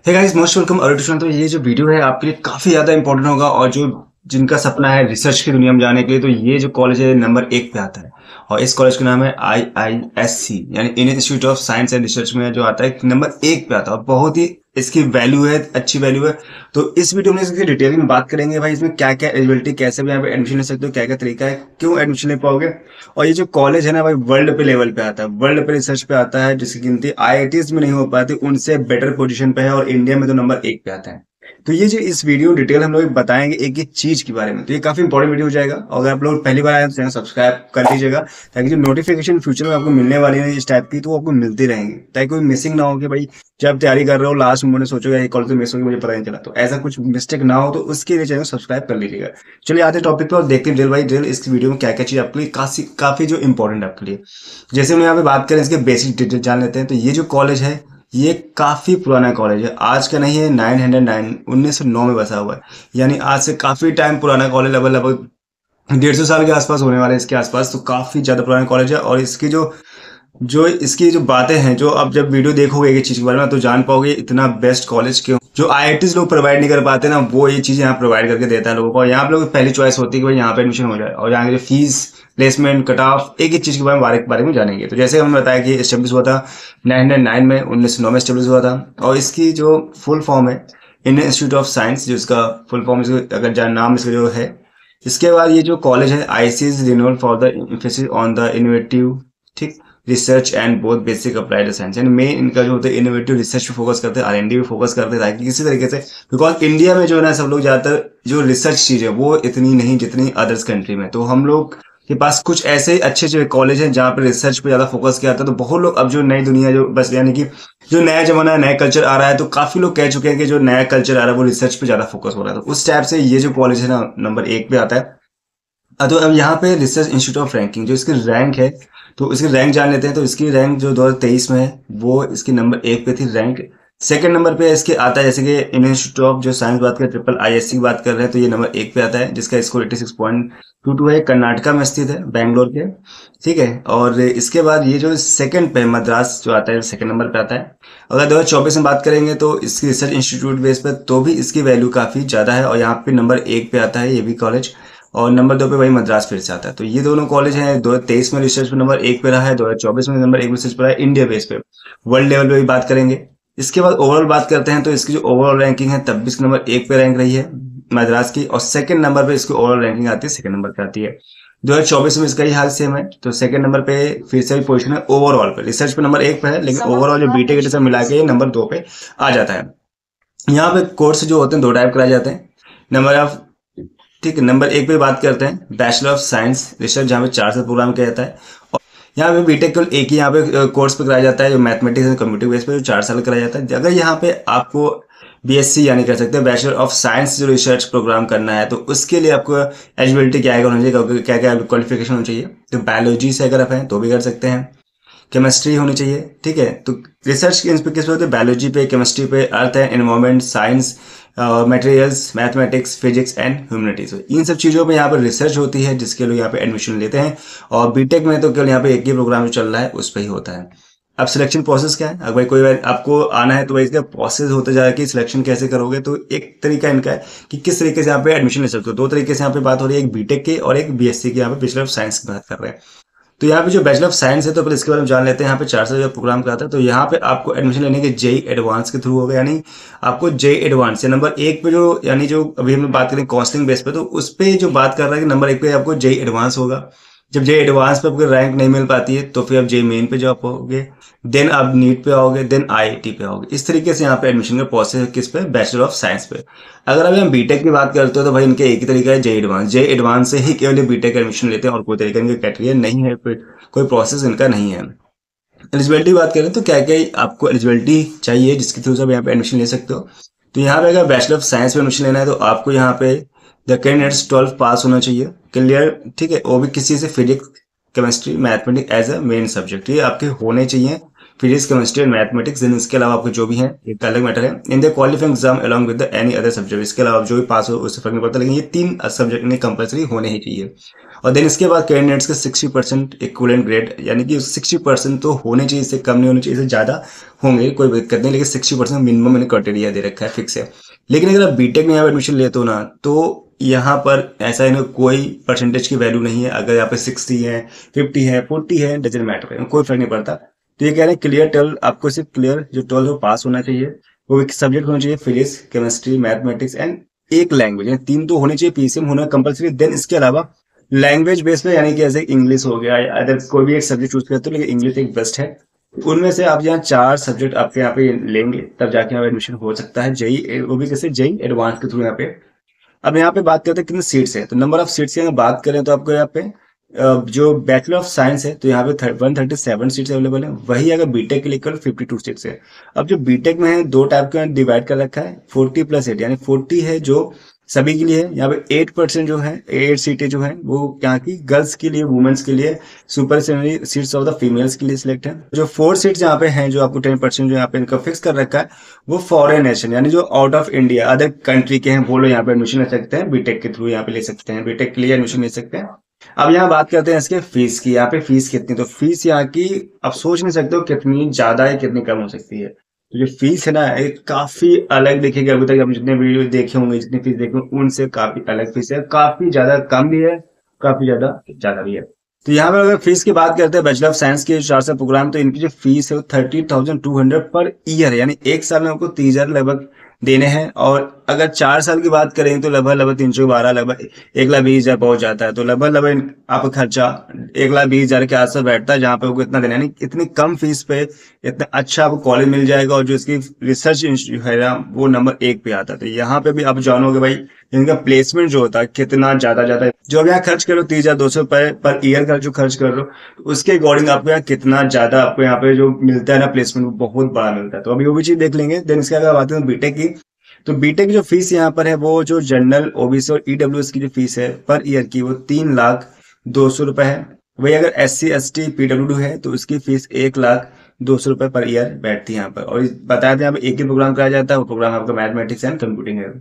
Hey guys, most welcome और tuition. तो ये जो वीडियो है आपके लिए काफी ज्यादा इंपॉर्टेंट होगा, और जो जिनका सपना है रिसर्च की दुनिया में जाने के लिए, तो ये जो कॉलेज है नंबर 1 पे आता है। और इस कॉलेज का नाम है IISC, यानी Indian institute of science and research में जो आता है नंबर 1 पे आता है। और बहुत ही इसकी वैल्यू है, अच्छी वैल्यू है। तो इस वीडियो में इसकी डिटेलिंग में बात करेंगे भाई, इसमें क्या क्या एलिजिबिलिटी, कैसे भी यहाँ पे एडमिशन ले सकते हो, क्या क्या तरीका है, क्यों एडमिशन ले पाओगे। और ये जो कॉलेज है ना भाई, वर्ल्ड पे लेवल पे आता है, वर्ल्ड पे रिसर्च पे आता है, जिसकी गिनती IITs में नहीं हो पाती, उनसे बेटर पोजीशन पे है, और इंडिया में तो नंबर 1 पे आता है। तो ये जो इस वीडियो डिटेल हम लोग बताएंगे एक एक चीज के बारे में, तो ये काफी इंपॉर्टेंट वीडियो हो जाएगा। और अगर आप लोग पहली बार आए हैं तो चैनल सब्सक्राइब कर लीजिएगा, ताकि जो नोटिफिकेशन फ्यूचर में आपको मिलने वाली है इस टाइप की, तो वो आपको मिलती रहेंगी, ताकि कोई मिसिंग ना हो कि भाई जब तैयारी कर रहे हो लास्ट मोमेंट में सोचोगे ये कॉल तो मिस हो गई, मुझे पता नहीं चला। तो ऐसा कुछ मिस्टेक ना हो, तो उसके लिए चैनल सब्सक्राइब कर लीजिएगा। चलिए आते टॉपिक पे और देखते हैं ड्रिल बाई ड्रिल इस वीडियो में क्या क्या चीज आपके लिए काफी काफी जो इंपॉर्टेंट है आपके लिए। जैसे हम यहाँ पे बात करें, इसके बेसिक डिटेल जान लेते हैं। तो ये जो कॉलेज है ये काफी पुराना कॉलेज है, आज का नहीं है। 909 1909 में बसा हुआ है, यानी आज से काफी टाइम पुराना कॉलेज, लगभग लगभग 150 साल के आसपास होने वाले हैं इसके आसपास। तो काफी ज्यादा पुराना कॉलेज है। और इसकी जो जो इसकी जो बातें हैं, जो आप जब वीडियो देखोगे एक चीज के बारे में, तो जान पाओगे इतना बेस्ट कॉलेज क्यों। जो IITs लोग प्रोवाइड नहीं कर पाते ना, वो ये चीज यहाँ प्रोवाइड करके देता है लोगों को। और यहाँ पे लोगों की पहली चॉइस होती है कि भाई यहाँ पे एडमिशन हो जाए। और यहाँ की जो फीस, प्लेसमेंट, कट ऑफ, एक एक चीज के बारे में जानेंगे। तो जैसे हमने बताया कि एस्टेब्लिश हुआ था 909 में, 1909 में एस्टेब्लिश हुआ था। और इसकी जो फुल फॉर्म है इंडियन इंस्टीट्यूट ऑफ साइंस, जो इसका फुल फॉर्म, अगर नाम इसका जो है। इसके बाद ये जो कॉलेज है IC is renowned for the emphasis on the innovative, ठीक, research and both basic applied science. यानी मेन इनका जो होता है इनोवेटिव रिसर्च पे फोकस करते हैं, R&D पे फोकस करते हैं, ताकि किसी तरीके से, बिकॉज इंडिया में जो है ना सब लोग ज्यादातर जो रिसर्च चीज है वो इतनी नहीं जितनी अदर्स कंट्री में। तो हम लोग के पास कुछ ऐसे ही अच्छे जो कॉलेज हैं जहाँ पे रिसर्च पे ज्यादा फोकस किया जाता है। तो बहुत लोग अब जो नई दुनिया जो बस, यानी कि जो नया जमाना है, नया कल्चर आ रहा है, तो काफी लोग कह चुके हैं कि जो नया कल्चर आ रहा है वो रिसर्च पे ज्यादा फोकस हो रहा है। तो उस टाइप से ये जो कॉलेज है ना नंबर 1 पे आता है। तो अब यहाँ पे रिसर्च इंस्टीट्यूट ऑफ रैंकिंग, जो इसकी रैंक है, तो इसकी रैंक जान लेते हैं। तो इसकी रैंक जो 2023 में है, वो इसकी नंबर 1 पे थी रैंक। सेकंड नंबर पे इसके आता है, जैसे कि इंडियन इंस्टीट्यूट ऑफ जो साइंस बात करें, IISc की बात कर रहे हैं, तो ये नंबर 1 पे आता है, जिसका स्कोर 86.22 है। कर्नाटका में स्थित है, बैंगलोर के, ठीक है। और इसके बाद ये जो सेकंड पे मद्रास जो आता है, सेकंड नंबर पे आता है। अगर 2024 में बात करेंगे तो इसकी रिसर्च इंस्टीट्यूट बेस पर तो भी इसकी वैल्यू काफी ज्यादा है, और यहाँ पे नंबर 1 पे आता है ये भी कॉलेज। और नंबर 2 पे वही मद्रास फिर से आता है। तो ये दोनों कॉलेज हैं। 2023 में रिसर्च पे नंबर 1 पे रहा है, 2024 में नंबर 1 रिसर्च पे रहा है, इंडिया बेस पे। वर्ल्ड लेवल पे भी बात करेंगे। इसके बाद ओवरऑल बात करते हैं, तो इसकी जो ओवरऑल रैंकिंग है, तब भी इसकी नंबर 1 पे रैंक रही है मद्रास की। और सेकंड नंबर पे इसकी ओवरऑल रैंकिंग आती है, सेकंड नंबर पे आती है। 2024 में इसका ही हाल सेम है। तो सेकंड नंबर पे फिर से भी पोजीशन है ओवरऑल पे, रिसर्च पे नंबर 1 पे है, लेकिन ओवरऑल जो बीटेक सब मिला के नंबर 2 पे आ जाता है। यहाँ पे कोर्स जो होते हैं दो टाइप कराए जाते हैं। नंबर ऑफ, ठीक है, नंबर 1 पे बात करते हैं बैचलर ऑफ साइंस रिसर्च, जहाँ पे 4 साल प्रोग्राम किया जाता है। और यहाँ पे बीटेक केवल एक ही यहाँ पे कोर्स पे कराया जाता है, जो मैथमेटिक्स एंड कंप्यूटर बेस पे जो 4 साल कराया जाता है। अगर यहाँ पे आपको BSc यानी कह सकते हैं बैचलर ऑफ साइंस जो रिसर्च प्रोग्राम करना है, तो उसके लिए आपको एलिजिबिलिटी क्या होनी चाहिए, क्या क्या क्वालिफिकेशन होनी चाहिए। तो बायोलॉजी से अगर आप हैं तो भी कर सकते हैं, केमिस्ट्री होनी चाहिए, ठीक है। तो रिसर्च किस पे होते हैं, बायोलॉजी पे, केमिस्ट्री पे, earth and environment science, materials, mathematics, physics and humanities. इन सब चीज़ों पे यहाँ पर रिसर्च होती है, जिसके लोग यहाँ पे एडमिशन लेते हैं। और बीटेक में तो केवल यहाँ पे एक ही प्रोग्राम जो चल रहा है उस पर ही होता है। अब सिलेक्शन प्रोसेस क्या है, अगर भाई कोई आपको आना है तो भाई इसका प्रोसेस होता जाएगा कि सिलेक्शन कैसे करोगे। तो एक तरीका इनका है कि किस तरीके से यहाँ पे एडमिशन ले सकते हो। दो तरीके से यहाँ पे बात हो रही है, एक बीटेक की और एक BSc की, यहाँ पे बैचलर ऑफ साइंस की बात कर रहे हैं। तो यहाँ पे जो बैचलर ऑफ साइंस है, तो पहले इसके बारे में जान लेते हैं। यहाँ पे 4 साल का प्रोग्राम कराता है। तो यहाँ पे आपको एडमिशन लेने के JEE एडवांस के थ्रू होगा, यानी आपको JEE एडवांस से नंबर 1 पे जो, यानी जो अभी हम बात करें काउंसलिंग बेस पे, तो उस पे जो बात कर रहा है कि नंबर 1 पे आपको JEE एडवांस होगा। जब JEE एडवांस पे आपको रैंक नहीं मिल पाती है, तो फिर आप JEE मेन पे जॉब पाओगे, देन आप नीट पे आओगे, देन IIT पे आओगे। इस तरीके से यहाँ पे एडमिशन का प्रोसेस है, किस पे, बैचलर ऑफ साइंस पे। अगर अभी हम बीटेक की बात करते हो, तो भाई इनके एक ही तरीका है, JEE एडवांस। JEE एडवांस से ही केवल बीटेक एडमिशन लेते हैं, और कोई तरीका इनका क्राइटेरिया नहीं है, कोई प्रोसेस इनका नहीं है। एलिजिबिलिटी बात करें तो क्या क्या आपको एलिजिबिलिटी चाहिए जिसके थ्रू आप यहाँ पे एडमिशन ले सकते हो। तो यहाँ पे अगर बैचलर ऑफ साइंस में एडमिशन लेना है, तो आपको यहाँ पे द कैंडिडेट्स 12 पास होना चाहिए, क्लियर, ठीक है। वो भी किसी से physics, chemistry, mathematics as a main subject, ये आपके होने चाहिए। Physics chemistry and mathematics, then इसके अलावा आपको जो भी है एक अलग मैटर है in the qualifying exam along with any other subject. इसके अलावा जो भी पास हो उससे फर्क नहीं पड़ता, लेकिन ये 3 सब्जेक्ट में कंपलसरी होने ही चाहिए। और देन इसके बाद कैंडिडेट्स के 60% इक्विवेलेंट ग्रेड, यानी कि 60% तो होने चाहिए, इससे कम नहीं होने चाहिए, इससे ज्यादा होंगे कोई दिक्कत नहीं, लेकिन 60% मिनिमम मैंने क्राइटेरिया दे रखा है, फिक्स है। लेकिन अगर आप बीटेक में यहाँ एडमिशन लेते हो ना, तो यहाँ पर ऐसा है ना, कोई परसेंटेज की वैल्यू नहीं है। अगर यहाँ पे 60 है, 50 है, 40 है, डजन मैटर, कोई फर्क नहीं पड़ता। तो ये कह रहे हैं क्लियर 12, आपको सिर्फ क्लियर जो 12 हो पास होना चाहिए। वो एक सब्जेक्ट होना चाहिए फिजिक्स केमिस्ट्री मैथमेटिक्स एंड एक लैंग्वेज, यानी 3 तो होने चाहिए, पीसीएम होना कंपलसरी। देन इसके अलावा लैंग्वेज बेस पे, यानी कि ऐसे इंग्लिश हो गया, अदर कोई भी एक सब्जेक्ट चूज करते हो, लेकिन इंग्लिश एक बेस्ट है। उनमें से आप यहाँ 4 सब्जेक्ट आपके यहाँ पे लेंगे, तब जाके यहाँ एडमिशन हो सकता है। जेई, वो भी कैसे, जेई एडवांस के थ्रू यहाँ पे। अब यहाँ पे बात करते हैं कितने सीट्स है, तो नंबर ऑफ सीट्स की अगर बात करें तो आपको यहाँ पे जो बैचलर ऑफ साइंस है तो यहाँ पे 137 सीट्स अवेलेबल है। वही अगर बीटेक के लिए कर 52 सीट्स है। अब जो बीटेक में है, 2 टाइप का डिवाइड कर रखा है, 40+8, यानी 40 है जो सभी के लिए है। यहाँ पे 8% जो है, 8 सीटें जो है वो यहाँ की गर्ल्स के लिए, वुमेन्स के लिए, super seats of the females के लिए सिलेक्ट है। जो 4 सीट्स यहाँ पे हैं, जो आपको 10% जो यहाँ पे इनका फिक्स कर रखा है, वो फॉरेन नेशन, यानी जो out of India other country के हैं, वो लोग यहाँ पे एडमिशन ले सकते हैं, बीटेक के थ्रू यहाँ पे ले सकते हैं, बीटेक के लिए एडमिशन ले सकते हैं। अब यहाँ बात करते हैं इसके फीस की। यहाँ पे फीस कितनी, तो फीस यहाँ की आप सोच नहीं सकते हो कितनी ज्यादा है, कितनी कम हो सकती है। तो जो फीस है ना, एक काफी अलग दिखेगी। अभी तक हम जितने वीडियो देखे होंगे, जितनी फीस देखे होंगे, उनसे काफी अलग फीस है, काफी ज्यादा कम भी है, काफी ज्यादा ज्यादा भी है। तो यहाँ पर अगर फीस की बात करते हैं बैचलर ऑफ साइंस के 4 साल प्रोग्राम, तो इनकी जो फीस है वो 30,200 पर ईयर, यानी एक साल में आपको 30,000 लगभग देने हैं। और अगर 4 साल की बात करें तो लगभग 312, लगभग 1,20,000 पहुंच जाता है। तो लगभग आपका खर्चा 1,20,000 के आसपास बैठता है, जहां पे आपको इतना देना, यानी इतनी कम फीस पे इतना अच्छा आपको कॉलेज मिल जाएगा। और जो इसकी रिसर्च इंस्टीट्यूट है ना, वो नंबर 1 पे आता है। तो यहाँ पे भी आप जानोगे भाई इनका प्लेसमेंट जो होता है कितना ज्यादा जो अब यहाँ खर्च करो 30,200 पर ईयर का जो खर्च कर रहे हो, उसके अकॉर्डिंग आपको यहाँ कितना ज्यादा आपको यहाँ पे जो मिलता है ना प्लेसमेंट, वो बहुत बड़ा मिलता है। तो अभी वो भी चीज देख लेंगे। देन इसके अगर बात करें बीटेक की, तो बीटेक की जो फीस यहाँ पर है, वो जो जनरल ओबीसी और ईडब्ल्यूएस की जो फीस है पर ईयर की, वो 3,02,000 रुपए है। वही अगर SC ST PWD है तो उसकी फीस 1,02,000 रुपए पर ईयर बैठती है यहाँ पर। और बताया था यहाँ पे एक ही प्रोग्राम कराया जाता है, वो प्रोग्राम आपका मैथमेटिक्स एंड कंप्यूटिंग है।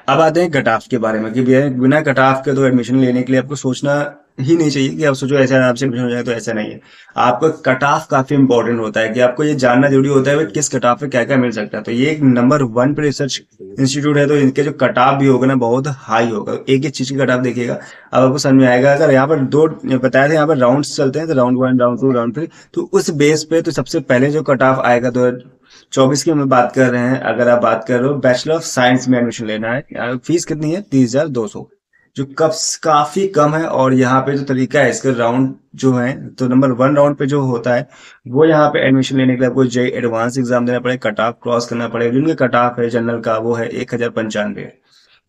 अब आते हैं कट ऑफ के बारे में कि बिना कट ऑफ के तो एडमिशन लेने के लिए आपको सोचना ही नहीं चाहिए कि आप सोचो ऐसा आराम से एडमिशन हो जाए, तो ऐसा नहीं है। आपको कट ऑफ काफी इंपॉर्टेंट होता है कि आपको ये जानना जरूरी होता है किस कट ऑफ पे क्या क्या मिल सकता है। तो ये एक नंबर 1 पे रिसर्च इंस्टीट्यूट है, तो इनके जो कट ऑफ भी होगा ना, बहुत हाई होगा। एक एक चीज की कट ऑफ देखिएगा, अब आपको समझ में आएगा। अगर यहाँ पर 2 बताया था, यहाँ पर राउंड्स चलते हैं, तो राउंड 1, राउंड 2, राउंड 3, तो उस बेस पे तो सबसे पहले जो कट ऑफ आएगा 2024 की हम बात कर रहे हैं। अगर आप बात कर रहे हो बैचलर ऑफ साइंस में एडमिशन लेना है, फीस कितनी है, 30,200, जो काफी कम है। और यहाँ पे जो तरीका है इसका, राउंड जो है, तो नंबर 1 राउंड पे जो होता है, वो यहाँ पे एडमिशन लेने के लिए आपको जेई एडवांस एग्जाम देना पड़ेगा, कट ऑफ क्रॉस करना पड़ेगा। जिनके कट ऑफ है जनरल का, वो है 1,095,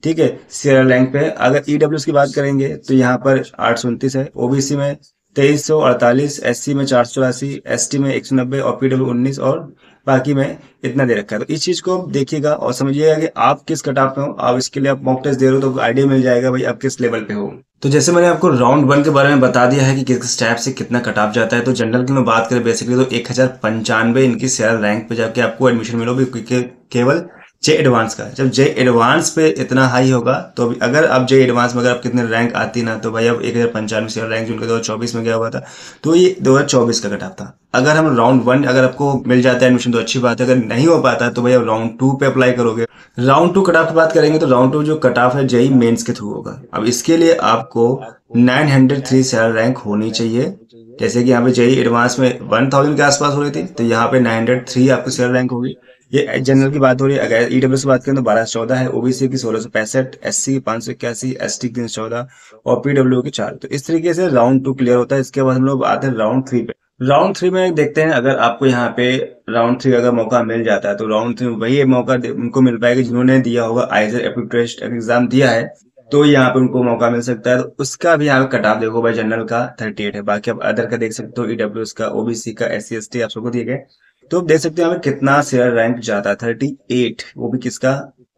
ठीक है, सीआर रैंक पे। अगर ईडब्ल्यूएस की बात करेंगे तो यहाँ पर 829 है, ओबीसी में 2348, SC में 484, ST में 190 और PW 19, और बाकी में इतना दे रखा है। तो इस चीज को देखिएगा और समझिएगा कि आप किस कट ऑफ में हो। आप इसके लिए आप मॉक टेस्ट दे रहे हो तो आइडिया मिल जाएगा भाई आप किस लेवल पे हो। तो जैसे मैंने आपको राउंड 1 के बारे में बता दिया है कि किस टाइप से कितना कट ऑफ जाता है, तो जनरल की मैं बात करें बेसिकली तो 1,095 इनकी सीआर रैंक पे जाके आपको एडमिशन मिलोगे, केवल जे एडवांस का। जब जे एडवांस पे इतना हाई होगा, तो अभी अगर आप जे एडवांस में अगर आप कितने रैंक आती ना, तो भाई अब 1,095 सीआर रैंक जो उनका 2024 में गया हुआ था, तो ये 2024 का कट ऑफ था। अगर हम राउंड 1 अगर आपको मिल जाता है एडमिशन तो अच्छी बात है, अगर नहीं हो पाता तो भाई अब राउंड 2 पे अप्लाई करोगे। राउंड 2 कट ऑफ की बात करेंगे तो राउंड 2 जो कट ऑफ है जेई मेंस के थ्रू होगा। अब इसके लिए आपको 903 सीआर रैंक होनी चाहिए। जैसे कि यहाँ पे जेई एडवांस में 1000 के आसपास हो रही थी, तो यहाँ पे 903 आपकी सीआर रैंक होगी। ये जनरल की बात हो रही है। अगर ईडब्ल्यू की बात करें तो 1214 है, ओबीसी की 1665, SC की 581, ST की 314 और PW की 4। तो इस तरीके से राउंड 2 क्लियर होता है। इसके बाद हम लोग आते हैं राउंड 3 पे। राउंड 3 में देखते हैं, अगर आपको यहाँ पे राउंड 3 अगर मौका मिल जाता है, तो राउंड 3 वही मौका उनको मिल पाएगा जिन्होंने दिया होगा आइजर एप्टीट्यूड एग्जाम दिया है, तो यहाँ पे उनको मौका मिल सकता है। तो उसका भी यहाँ पे कट ऑफ देखो भाई, जनरल का 38 है, बाकी आप अदर का देख सकते हो, ईडब्ल्यूएस का, ओबीसी का, SC ST आप सबको दिए गए। तो आप देख सकते हो हमें कितना शेयर रैंक जाता है, 38, वो भी किसका,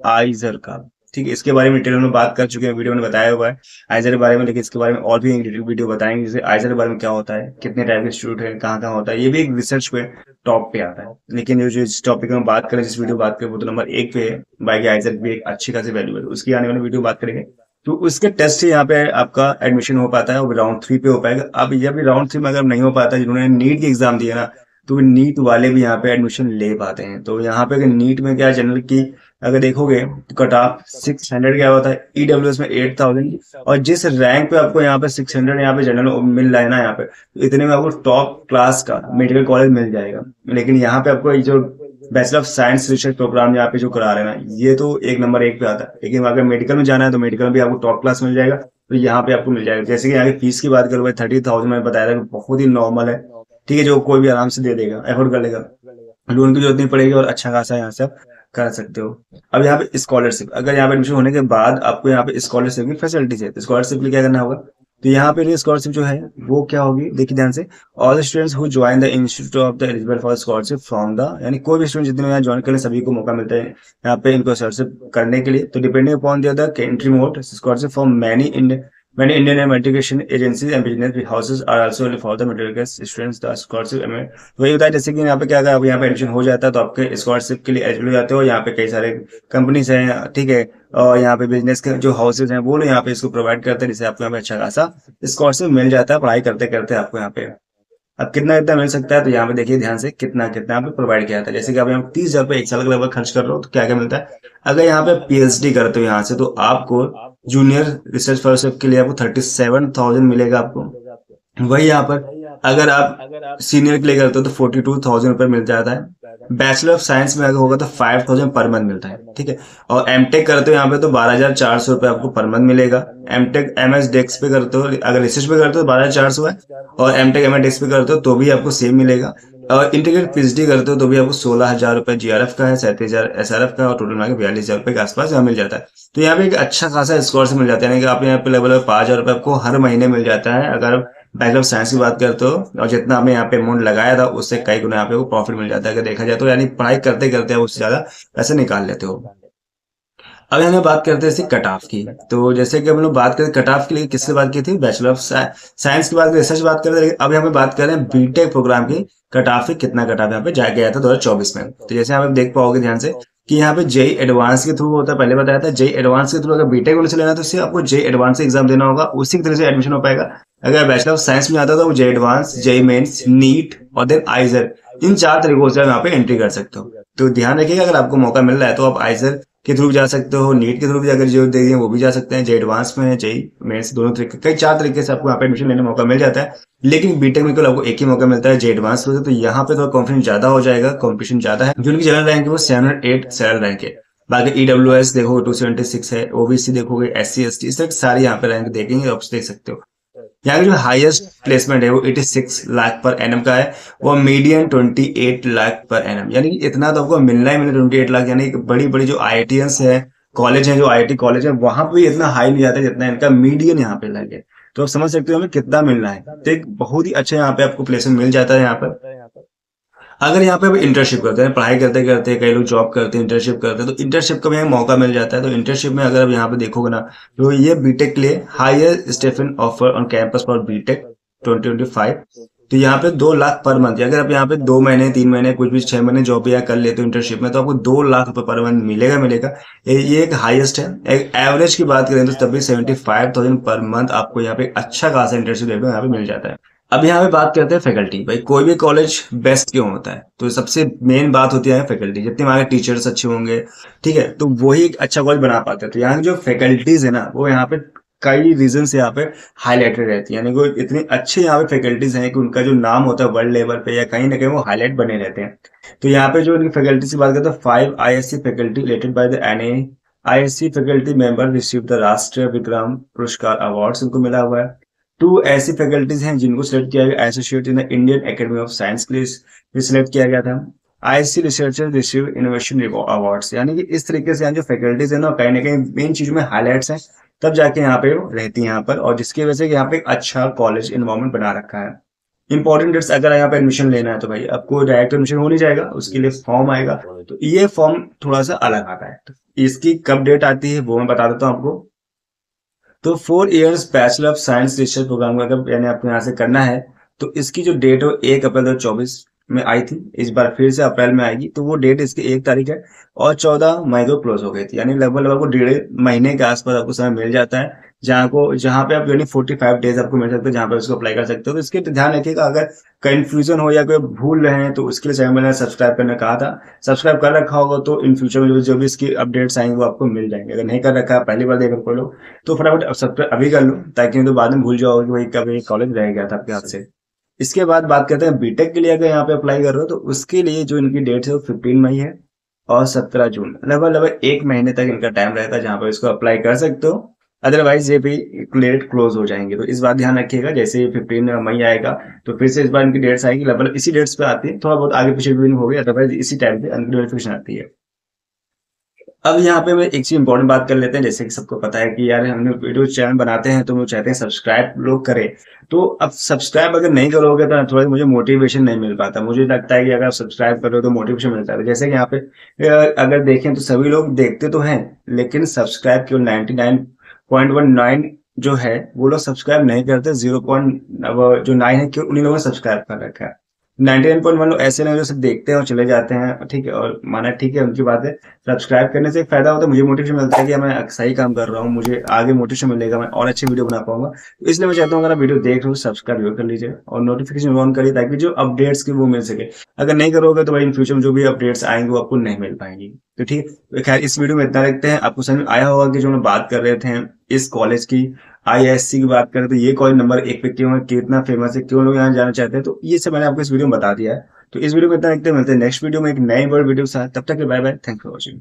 आइजर का। ठीक है, इसके बारे में डिटेल में बात कर चुके हैं, वीडियो में बताया हुआ है आइजर के बारे में, लेकिन इसके बारे में और भी एक वीडियो बताएंगे, जैसे आइजर के बारे में क्या होता है, कितने टाइप के इंस्टीट्यूट है, कहाँ कहाँ होता है, ये भी एक रिसर्च पे टॉप पे आता है। लेकिन जो जिस टॉपिक में बात करें, जिस वीडियो बात करें, वो तो नंबर 1 पे है। बाकी आइजर भी एक अच्छी खासी वैल्यू है, उसकी आने वाली वीडियो बात करेंगे। तो उसके टेस्ट से यहाँ पे आपका एडमिशन हो पाता है, वो राउंड 3 पे हो पाएगा। अब ये भी राउंड 3 में अगर नहीं हो पाता, जिन्होंने नीट की एग्जाम दिया ना, तो नीट वाले भी यहाँ पे एडमिशन ले पाते हैं। तो यहाँ पे अगर नीट में क्या जनरल की अगर देखोगे तो कट ऑफ 600 क्या होता है, ईडब्ल्यूएस में 8000, और जिस रैंक पे आपको यहाँ पे 600 यहाँ पे जनरल मिल रहा है ना यहाँ पे, तो इतने में आपको टॉप क्लास का मेडिकल कॉलेज मिल जाएगा। लेकिन यहाँ पे आपको ये जो bachelor of science research programme यहाँ पे जो करा रहे हैं ना, ये तो एक नंबर 1 पे आता है। लेकिन अगर मेडिकल में जाना है तो मेडिकल में भी आपको टॉप क्लास मिल जाएगा, तो यहाँ पे आपको मिल जाएगा। जैसे कि यहाँ की फीस की बात करूँ भाई, 30,000 मैंने बताया था, बहुत ही नॉर्मल है। ठीक है, जो कोई भी आराम से दे देगा, एफोर्ड कर लेगा, लोन की जरूरत नहीं पड़ेगी, और अच्छा खासा यहाँ से आप कर सकते हो। अब यहाँ पे स्कॉलरशिप, अगर यहाँ पे एडमिशन होने के बाद आपको यहाँ पे स्कॉलरशिप की फैसिलिटीज है, तो स्कॉलरशिप के लिए क्या करना होगा, तो यहाँ पे स्कॉलरशिप जो है वो क्या होगी, देखिए ध्यान से। All students who join the institute of the eligible for scholarship from the, यानी कोई भी स्टूडेंट जितने यहाँ ज्वाइन करें सभी को मौका मिलता है यहाँ पे इनको स्कॉलरशिप करने के लिए। तो depending upon the country mode, scholarship for Many Indian education agencies and business houses are also eligible for the middle class students the scholarship। वही होता है जैसे कि यहाँ पे क्या, अगर यहाँ पे एडमिशन हो जाता है तो आपके स्कॉलरशिप के लिए एलिजिबल हो जाते हो। यहाँ पे कई सारे कंपनीज हैं, ठीक है, और यहाँ पे बिजनेस के जो हाउसेज हैं वो लोग यहाँ पे इसको प्रोवाइड करते हैं, जिससे आपको यहाँ पे अच्छा खासा स्कॉलरशिप मिल जाता है पढ़ाई करते करते आपको यहाँ पे। अब कितना कितना मिल सकता है, तो यहाँ पे देखिए ध्यान से, कितना कितना यहाँ पे प्रोवाइड किया जाता है। जैसे कि आप यहाँ 30,000 रुपये 1 साल का लगभग खर्च कर रहे हो, तो क्या क्या मिलता है, अगर यहाँ पे पीएचडी करते हो यहाँ से, तो आपको जूनियर रिसर्च फेलोशिप के लिए आपको 37,000 मिलेगा आपको। वही यहाँ पर अगर आप सीनियर के लिए करते हो तो 42,000 रुपये मिल जाता है। बैचलर ऑफ साइंस में अगर होगा तो 5,000 पर मंथ मिलता है, ठीक है। और एमटेक करते हो यहाँ पे तो 12,400 रुपये आपको पर मंथ मिलेगा। एमटेक एमएस डेक्स पे करते हो, अगर रिसर्च पे करते हो 12,400 है, और एमटेक एमएस डेक्स पे करते हो तो भी आपको सेम मिलेगा। और इंटीग्रेटेड पीएचडी करते हो तो भी आपको 16,000 रुपये जीआरएफ का है, 37,000 एसआरएफ का, और टोटल मिला के 42,000 रुपये के आसपास यहाँ मिल जाता है। तो यहाँ पे एक अच्छा खासा स्कोर से मिल जाता है, यानी कि आप यहाँ पे लगभग 5,000 रुपये आपको हर महीने मिल जाता है अगर आप बैचलर ऑफ साइंस की बात करते हो। और जितना आपने यहाँ पे अमाउंट लगाया था उससे कई गुना यहाँ पे प्रॉफिट मिल जाता है अगर देखा जाए तो, यानी पढ़ाई करते करते आप उससे ज्यादा पैसे निकाल लेते हो। अब हम बात करते हैं कट ऑफ की। तो जैसे कि हम लोग बात करें कट ऑफ के लिए किससे बात की थी, बैचलर ऑफ साइंस की बात करें, रिसर्च बात करते हैं। अब यहाँ पे बात कर रहे हैं बीटेक प्रोग्राम की कट ऑफ की, कितना कट ऑफ यहाँ पे गया था 2024 में। तो जैसे आप देख पाओगे ध्यान से कि यहाँ पे जेई एडवांस के थ्रू होता है, पहले बताया था जेई एडवांस के थ्रू अगर बीटेक वाले से लेना तो उससे आपको जेई एडवांस एग्जाम देना होगा, उसी की तरह से एडमिशन हो पाएगा। अगर बैचलर ऑफ साइंस में आता था वो JEE advanced, JEE mains, NEET और देन आइजर, इन 4 तरीकों से आप यहाँ पे एंट्री कर सकते हो। तो ध्यान रखिएगा, अगर आपको मौका मिल रहा है तो आप आइजर के थ्रू जा सकते हो, नीट के थ्रू भी अगर जो दे दिए वो भी जा सकते हैं, जेई एडवांस में, जेई मेंस, दोनों तरीके, कई 4 तरीके से आपको यहाँ पे एडमिशन लेने का मौका मिल जाता है। लेकिन बीटेक में केवल आपको एक ही मौका मिलता है, जेई एडवांस में, तो यहाँ पे थोड़ा कॉन्फिडेंस ज्यादा हो जाएगा, कॉम्पिटिशन ज्यादा है। जो उनकी जनरल रैंक है वो 708 जनरल रैंक है। बाकी ईडब्ल्यूएस देखो 276 है, ओबीसी देखोगे, एससी एसटी, इस तरह सारी यहाँ पे रैंक देखेंगे, आप देख सकते हो। यहाँ जो हाईएस्ट प्लेसमेंट है वो 86 लाख पर एनम का है, वो मीडियन 28 लाख पर एनम, यानी इतना तो आपको मिलना ही मिलना 28 लाख। यानी बड़ी बड़ी जो आईआईटीएंस है, कॉलेज है, जो आईआईटी कॉलेज है, वहां पे इतना हाई नहीं जाता जितना इनका मीडियन यहाँ पे लगे। तो आप समझ सकते हो हमें कितना मिलना है। तो एक बहुत ही अच्छा यहाँ पे आपको प्लेसमेंट मिल जाता है यहाँ पर। अगर यहाँ पे आप इंटर्नशिप करते हैं, पढ़ाई करते करते कई लोग जॉब करते हैं, इंटर्नशिप करते हैं, तो इंटर्नशिप का भी मौका मिल जाता है। तो इंटर्नशिप में अगर आप यहाँ पे देखोगे ना, तो ये बीटेक के लिए higher stipend offer on campus for BTech 2025। तो यहाँ पे 2 लाख पर मंथ, अगर आप यहाँ पे 2 महीने 3 महीने कुछ भी 6 महीने जॉब या कर लेते हो इंटर्नशिप में, तो आपको 2 लाख रुपए पर मंथ मिलेगा। ये एक हाईएस्ट है। एक एवरेज की बात करें तो तभी 75,000 पर मंथ आपको यहाँ पे अच्छा खासा इंटर्नशिप देखने को यहाँ पे मिल जाता है। अब यहाँ पे बात करते हैं फैकल्टी। भाई कोई भी कॉलेज बेस्ट क्यों होता है, तो सबसे मेन बात होती है फैकल्टी। जितने हमारे टीचर्स अच्छे होंगे, ठीक है, तो वही एक अच्छा कॉलेज बना पाते हैं। तो यहाँ जो फैकल्टीज है ना, वो यहाँ पे कई रीजन से यहाँ पे हाईलाइटेड रहती है, यानी वो इतनी अच्छी यहाँ पे फैकल्टीज हैं कि उनका जो नाम होता है वर्ल्ड लेवल पे या कहीं ना कहीं वो हाईलाइट बने रहते हैं। तो यहाँ पे जो इनकी फैकल्टी की बात करते हैं, 5 IISc faculty related by the NA IISc faculty member receive the Rashtriya Vikram पुरस्कार अवार्ड उनको मिला हुआ है। 2 ऐसी फैकल्टीज हैं जिनको सिलेक्ट किया गया associate in the Indian academy of science के लिए सिलेक्ट किया गया था। ISC researcher receive innovation awards, यानी कि इस तरीके से यहाँ जो फैकल्टीज है ना, कहीं ना कहीं मेन चीज में हाईलाइट्स हैं, तब जाके यहाँ पे रहती है यहाँ पर, और जिसकी वजह से यहाँ पे एक अच्छा कॉलेज इन्वायरमेंट बना रखा है। इंपॉर्टेंट डेट्स, अगर यहाँ पे एडमिशन लेना है तो भाई आपको डायरेक्ट एडमिशन हो नहीं जाएगा, उसके लिए फॉर्म आएगा। तो ये फॉर्म थोड़ा सा अलग आता है, तो इसकी कब डेट आती है वो मैं बता देता हूँ आपको। तो 4 years bachelor of science research programme का अगर यानी आपको यहाँ से करना है, तो इसकी जो डेट है 1 अप्रैल 2024 में आई थी, इस बार फिर से अप्रैल में आएगी। तो वो डेट इसकी 1 तारीख है और 14 मई को क्लोज हो गई थी, यानी लगभग लगभग आपको 1.5 महीने के आसपास आपको समय मिल जाता है, जहाँ पे आप यानी 45 डेज आपको मिल सकते हैं जहाँ पे उसको अप्लाई कर सकते हो। तो इसके ध्यान रखिएगा, अगर कंफ्यूजन हो या कोई भूल रहे हैं तो उसके लिए चैनल मैंने सब्सक्राइब करने कहा था, सब्सक्राइब कर रखा होगा तो इन फ्यूचर में जो भी इसकी अपडेट्स आएंगे वो आपको मिल जाएंगे। अगर नहीं कर रखा है, पहली बार देखकर खोलो, तो फटाफट सब्सक्राइब अभी कर लो, ताकि नहीं तो बाद में भूल जाओगे कि भाई कब ये कॉलेज रह गया था आपके हाथ से। इसके बाद बात करते हैं बीटेक के लिए, अगर यहाँ पे अप्लाई कर रहे हो तो उसके लिए जो इनकी डेट है वो 15 मई है और 17 जून, लगभग लगभग 1 महीने तक इनका टाइम रहता है जहाँ पे इसको अप्लाई कर सकते हो। अदरवाइज ये भी डेट क्लोज हो जाएंगे, तो इस बात ध्यान रखिएगा। जैसे 15 मई आएगा तो फिर से इस बार इनकी डेट्स आएगी, लगभग इसी डेट्स पे आती है, थोड़ा बहुत आगे पीछे भी हो गई, अदरवाइज इसी टाइम पे इनकी नोटिफिकेशन आती है। अब यहाँ पे मैं एक चीज इंपॉर्टेंट बात कर लेते हैं, जैसे कि सबको पता है कि यार हमने वीडियो चैनल बनाते हैं तो वो चाहते हैं सब्सक्राइब लोग करें। तो अब सब्सक्राइब अगर नहीं करोगे तो थोड़ा मुझे मोटिवेशन नहीं मिल पाता। मुझे लगता है कि अगर आप सब्सक्राइब करो तो मोटिवेशन मिलता है। जैसे कि यहाँ पे अगर देखें तो सभी लोग देखते तो हैं, लेकिन सब्सक्राइब केवल 99.19 जो है वो लोग सब्सक्राइब नहीं करते। 0.9 है क्यों उन्हीं लोगों ने सब्सक्राइब कर रखा है। 99.1 लोग ऐसे लोग जो सिर्फ देखते हैं और चले जाते हैं, ठीक है, और माना ठीक है उनकी बात है। सब्सक्राइब करने से एक फायदा होता है, मुझे मोटिवेशन मिलता है कि मैं सही काम कर रहा हूँ, मुझे आगे मोटिवेशन मिलेगा, मैं और अच्छी वीडियो बना पाऊंगा। तो इसलिए मैं चाहता हूँ अगर आप वीडियो देख रहे हो सब्सक्राइब जरूर कर लीजिए और नोटिफिकेशन ऑन करिए, ताकि जो अपडेट्स की वो मिल सके। अगर नहीं करोगे तो भाई इन फ्यूचर में जो भी अपडेट्स आएंगे वो आपको नहीं मिल पाएंगी। तो ठीक है, तो खैर इस वीडियो में इतना रखते हैं। आपको समझ में आया होगा कि जो हम बात कर रहे थे इस कॉलेज की, आईएससी की बात करें तो ये कॉलेज नंबर 1 पे क्यों है, कितना फेमस है, क्यों लोग यहाँ जाना चाहते हैं, तो ये सब मैंने आपको इस वीडियो में बता दिया है। तो इस वीडियो में इतना रखते हैं, मिलते हैं नेक्स्ट वीडियो में एक नई बड़ी वीडियो के साथ। तब तक के bye bye, thank for watching.